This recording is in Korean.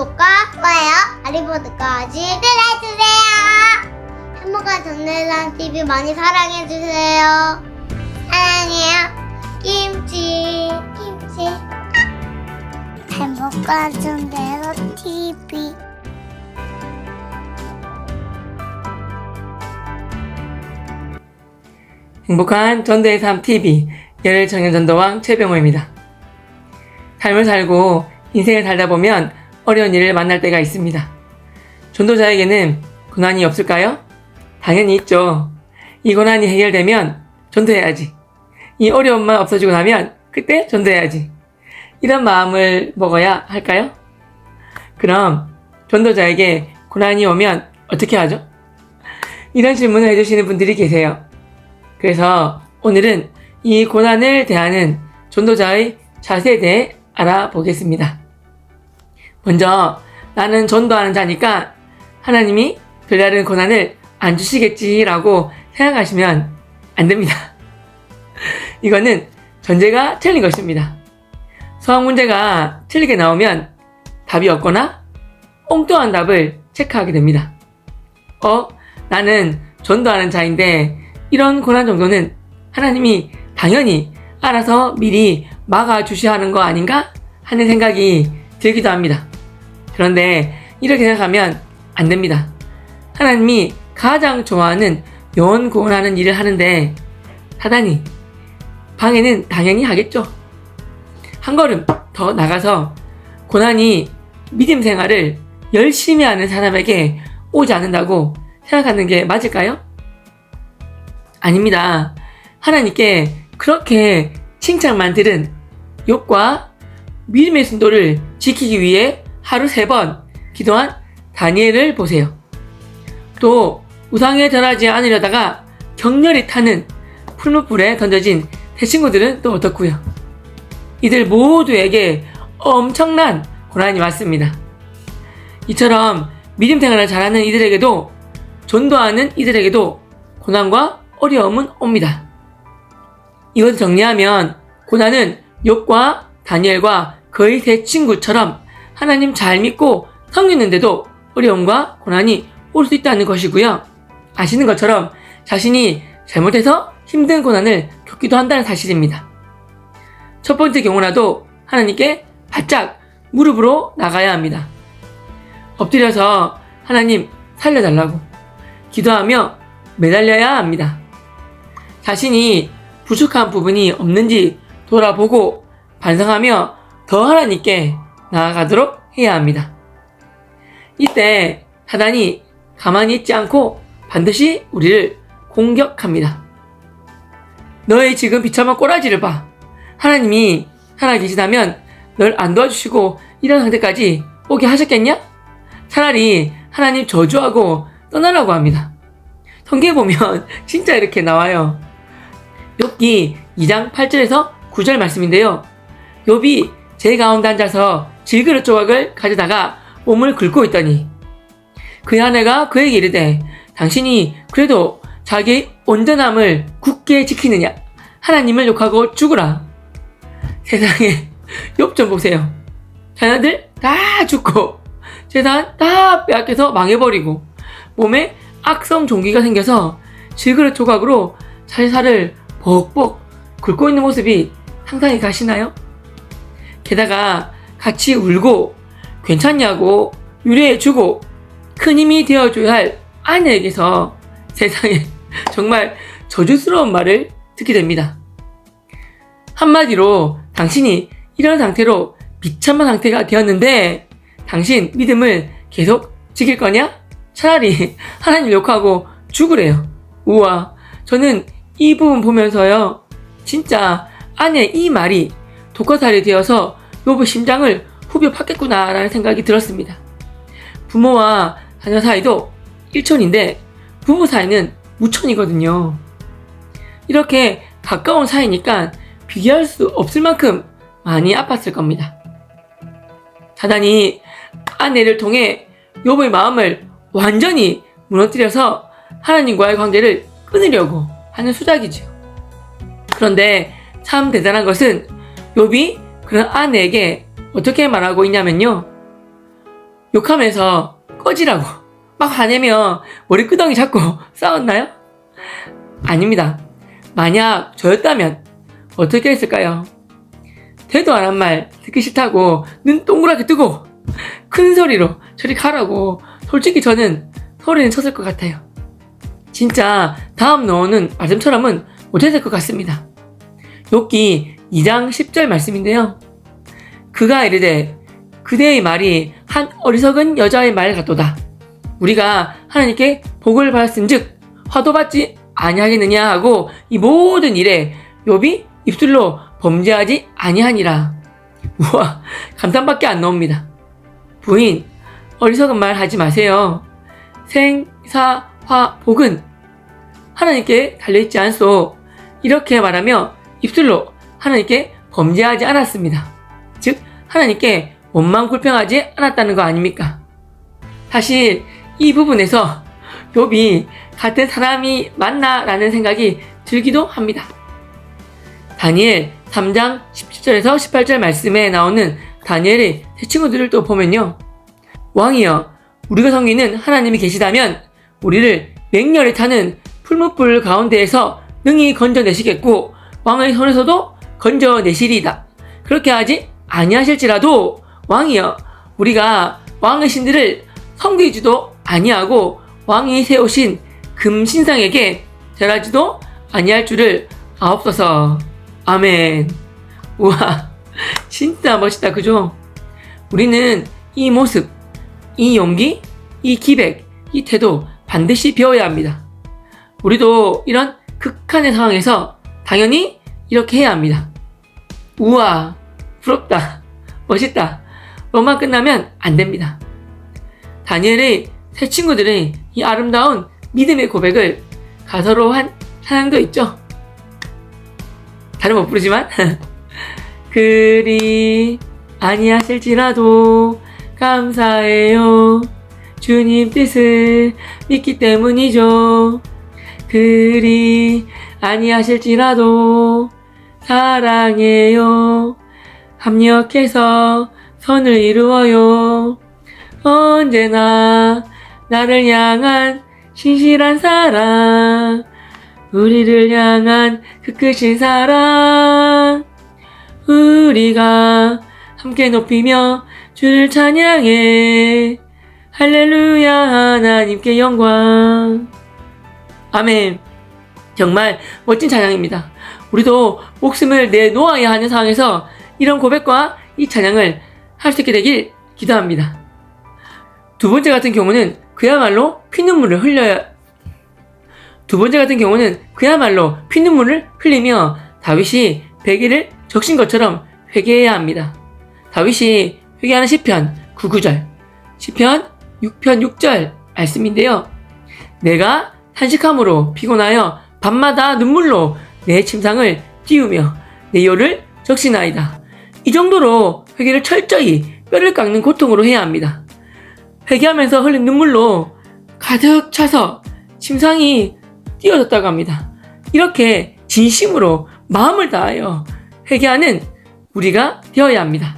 구독과 좋아요, 알림버튼까지 눌러주세요. 행복한 전래산 TV 많이 사랑해주세요. 사랑해요. 김치. 행복한 전래산 TV. 행복한 전도의 삶 TV 열혈청년 전도왕 최병호입니다. 삶을 살고 인생을 살다 보면 어려운 일을 만날 때가 있습니다. 전도자에게는 고난이 없을까요? 당연히 있죠. 이 고난이 해결되면 전도해야지. 이 어려움만 없어지고 나면 그때 전도해야지. 이런 마음을 먹어야 할까요? 그럼 전도자에게 고난이 오면 어떻게 하죠? 이런 질문을 해주시는 분들이 계세요. 그래서 오늘은 이 고난을 대하는 전도자의 자세에 대해 알아보겠습니다. 먼저 나는 전도하는 자니까 하나님이 별다른 고난을 안 주시겠지라고 생각하시면 안 됩니다. 이거는 전제가 틀린 것입니다. 수학 문제가 틀리게 나오면 답이 없거나 엉뚱한 답을 체크하게 됩니다. 나는 전도하는 자인데 이런 고난 정도는 하나님이 당연히 알아서 미리 막아주셔야 하는 거 아닌가 하는 생각이 들기도 합니다. 그런데 이렇게 생각하면 안 됩니다. 하나님이 가장 좋아하는 영혼 구원하는 일을 하는데 사단이 방해는 당연히 하겠죠. 한 걸음 더 나가서 고난이 믿음 생활을 열심히 하는 사람에게 오지 않는다고 생각하는 게 맞을까요? 아닙니다. 하나님께 그렇게 칭찬만 들은 욥과 믿음의 순도를 지키기 위해 하루 3번 기도한 다니엘을 보세요. 또 우상에 절하지 않으려다가 격렬히 타는 풀무불에 던져진 세 친구들은 또 어떻고요? 이들 모두에게 엄청난 고난이 왔습니다. 이처럼 믿음 생활을 잘하는 이들에게도 전도하는 이들에게도 고난과 어려움은 옵니다. 이것을 정리하면 고난은 욥과 다니엘과 그의 세 친구처럼 하나님 잘 믿고 섬기는데도 어려움과 고난이 올 수 있다는 것이고요. 아시는 것처럼 자신이 잘못해서 힘든 고난을 겪기도 한다는 사실입니다. 첫 번째 경우라도 하나님께 바짝 무릎으로 나가야 합니다. 엎드려서 하나님 살려달라고 기도하며 매달려야 합니다. 자신이 부족한 부분이 없는지 돌아보고 반성하며 더 하나님께 나아가도록 해야 합니다. 이때 사단이 가만히 있지 않고 반드시 우리를 공격합니다. 너의 지금 비참한 꼬라지를 봐. 하나님이 살아계시다면 널 안 도와주시고 이런 상태까지 오게 하셨겠냐? 차라리 하나님 저주하고 떠나라고 합니다. 성경에 보면 진짜 이렇게 나와요. 욥기 2장 8절에서 9절 말씀인데요. 욥이 제 가운데 앉아서 질그릇 조각을 가져다가 몸을 긁고 있더니 그의 아내가 그에게 이르되 당신이 그래도 자기의 온전함을 굳게 지키느냐? 하나님을 욕하고 죽으라. 세상에 욥 좀 보세요. 자녀들 다 죽고 재산 다 빼앗겨서 망해버리고 몸에 악성 종기가 생겨서 질그릇 조각으로 살살을 벅벅 긁고 있는 모습이 상상이 가시나요? 게다가 같이 울고 괜찮냐고 유래해주고 큰 힘이 되어줘야 할 아내에게서 세상에 정말 저주스러운 말을 듣게 됩니다. 한마디로 당신이 이런 상태로 비참한 상태가 되었는데 당신 믿음을 계속 지킬 거냐? 차라리 하나님 욕하고 죽으래요. 우와, 저는 이 부분 보면서요, 진짜 아내의 이 말이 독화살이 되어서 욥의 심장을 후벼 팠겠구나 라는 생각이 들었습니다. 부모와 자녀 사이도 일촌인데 부부 사이는 무촌이거든요. 이렇게 가까운 사이니까 비교할 수 없을 만큼 많이 아팠을 겁니다. 사단이 아내를 통해 욥의 마음을 완전히 무너뜨려서 하나님과의 관계를 끊으려고 하는 수작이죠. 그런데 참 대단한 것은 욥이 그런 아내에게 어떻게 말하고 있냐면요. 욕하면서 꺼지라고 막 화내며 머리끄덩이 잡고 싸웠나요? 아닙니다. 만약 저였다면 어떻게 했을까요? 대도 안 한 말 듣기 싫다고 눈 동그랗게 뜨고 큰 소리로 저리 가라고 솔직히 저는 소리는 쳤을 것 같아요. 진짜 다음 나오는 말씀처럼은 못했을 것 같습니다. 욥기 2장 10절 말씀인데요. 그가 이르되 그대의 말이 한 어리석은 여자의 말 같도다. 우리가 하나님께 복을 받았은즉 화도 받지 아니하겠느냐 하고 이 모든 일에 욥이 입술로 범죄하지 아니하니라. 우와, 감탄밖에 안 나옵니다. 부인, 어리석은 말 하지 마세요. 생사화 복은 하나님께 달려있지 않소. 이렇게 말하며 입술로 하나님께 범죄하지 않았습니다. 즉 하나님께 원망불평하지 않았다는 거 아닙니까? 사실 이 부분에서 욥이 같은 사람이 맞나 라는 생각이 들기도 합니다. 다니엘 3장 17절에서 18절 말씀에 나오는 다니엘의 세 친구들을 또 보면요. 왕이여, 우리가 섬기는 하나님이 계시다면 우리를 맹렬히 타는 풀무불 가운데에서 능히 건져내시겠고 왕의 손에서도 건져내시리이다. 그렇게 하지 아니하실지라도 왕이여, 우리가 왕의 신들을 섬기지도 아니하고 왕이 세우신 금신상에게 절하지도 아니할 줄을 아옵소서. 아멘. 우와, 진짜 멋있다, 그죠? 우리는 이 모습, 이 용기, 이 기백, 이 태도 반드시 배워야 합니다. 우리도 이런 극한의 상황에서 당연히 이렇게 해야 합니다. 우와, 부럽다, 멋있다. 로만 끝나면 안 됩니다. 다니엘의 세 친구들의 이 아름다운 믿음의 고백을 가사로 한 찬양도 있죠. 다른 못 부르지만 그리 아니하실지라도 감사해요. 주님 뜻을 믿기 때문이죠. 그리 아니하실지라도 사랑해요. 합력해서 선을 이루어요. 언제나 나를 향한 신실한 사랑, 우리를 향한 그 크신 사랑, 우리가 함께 높이며 주를 찬양해. 할렐루야, 하나님께 영광. 아멘. 정말 멋진 찬양입니다. 우리도 목숨을 내놓아야 하는 상황에서 이런 고백과 이 찬양을 할 수 있게 되길 기도합니다. 두 번째 같은 경우는 그야말로 피눈물을 흘리며 다윗이 회개를 적신 것처럼 회개해야 합니다. 다윗이 회개하는 시편 9구절, 시편 6편 6절 말씀인데요. 내가 탄식함으로 피곤하여 밤마다 눈물로 내 침상을 띄우며 내 혀를 적시나이다. 이 정도로 회개를 철저히 뼈를 깎는 고통으로 해야 합니다. 회개하면서 흘린 눈물로 가득 차서 침상이 띄어졌다고 합니다. 이렇게 진심으로 마음을 다하여 회개하는 우리가 되어야 합니다.